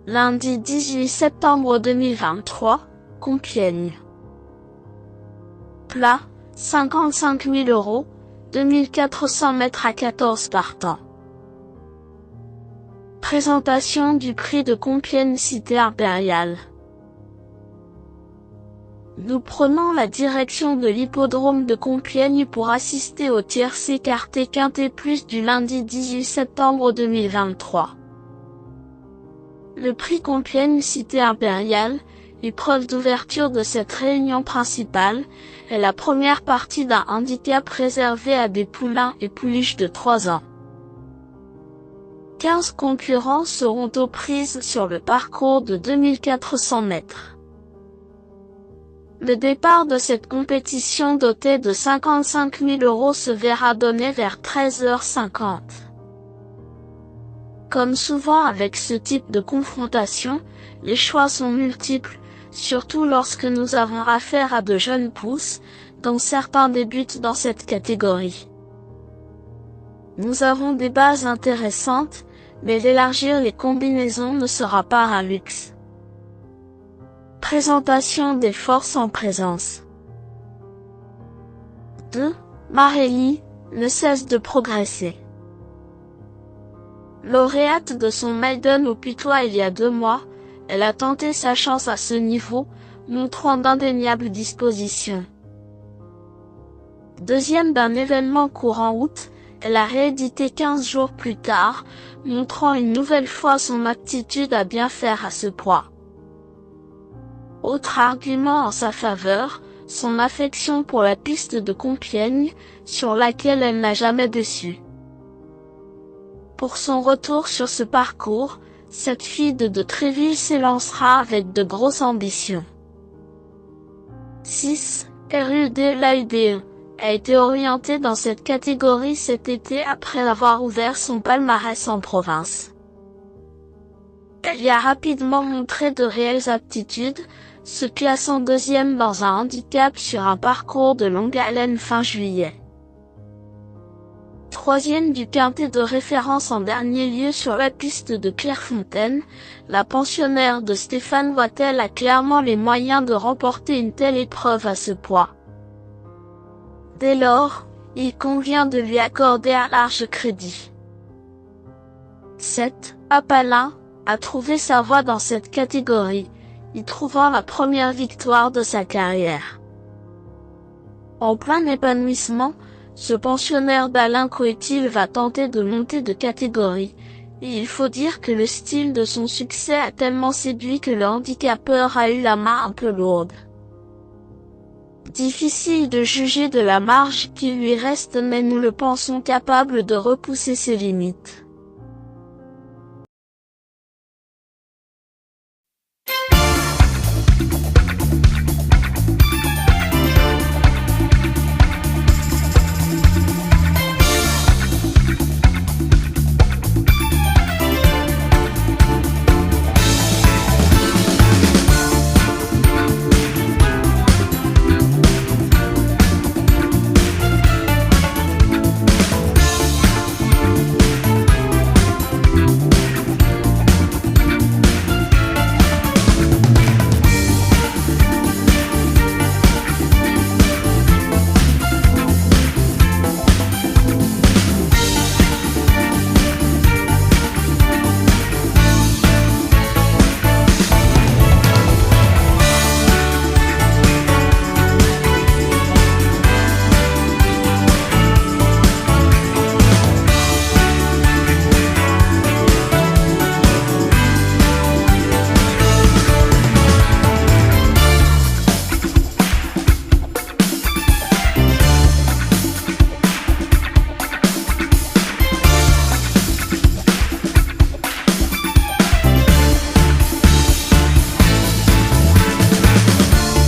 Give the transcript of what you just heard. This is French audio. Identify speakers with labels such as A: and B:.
A: Lundi 18 septembre 2023, Compiègne. Plat, 55 000 €, 2400 mètres à 14 partants. Présentation du prix de Compiègne Cité Impériale. Nous prenons la direction de l'hippodrome de Compiègne pour assister au tiercé écarté quintet plus du lundi 18 septembre 2023. Le prix Compiègne Cité Impériale, épreuve d'ouverture de cette réunion principale, est la première partie d'un handicap réservé à des poulains et pouliches de 3 ans. 15 concurrents seront aux prises sur le parcours de 2400 mètres. Le départ de cette compétition dotée de 55 000 € se verra donner vers 13h50. Comme souvent avec ce type de confrontation, les choix sont multiples, surtout lorsque nous avons affaire à de jeunes pousses, dont certains débutent dans cette catégorie. Nous avons des bases intéressantes, mais d'élargir les combinaisons ne sera pas un luxe. Présentation des forces en présence. 2. Marelli, ne cesse de progresser. Lauréate de son maiden au Putois il y a 2 mois, elle a tenté sa chance à ce niveau, montrant d'indéniables dispositions. Deuxième d'un événement courant août, elle a réédité 15 jours plus tard, montrant une nouvelle fois son aptitude à bien faire à ce poids. Autre argument en sa faveur, son affection pour la piste de Compiègne, sur laquelle elle n'a jamais déçu. Pour son retour sur ce parcours, cette fille de Tréville s'élancera avec de grosses ambitions. 6. RUD l'AUDE a été orientée dans cette catégorie cet été après avoir ouvert son palmarès en province. Elle y a rapidement montré de réelles aptitudes, se classant 2e dans un handicap sur un parcours de longue haleine fin juillet. 3e du quintet de référence en dernier lieu sur la piste de Clairefontaine, la pensionnaire de Stéphane Wattel a clairement les moyens de remporter une telle épreuve à ce poids. Dès lors, il convient de lui accorder un large crédit. 7. Apalin a trouvé sa voie dans cette catégorie, y trouvant la première victoire de sa carrière. En plein épanouissement, ce pensionnaire d'Alain Coëtil va tenter de monter de catégorie, et il faut dire que le style de son succès a tellement séduit que le handicapeur a eu la main un peu lourde. Difficile de juger de la marge qui lui reste, mais nous le pensons capable de repousser ses limites.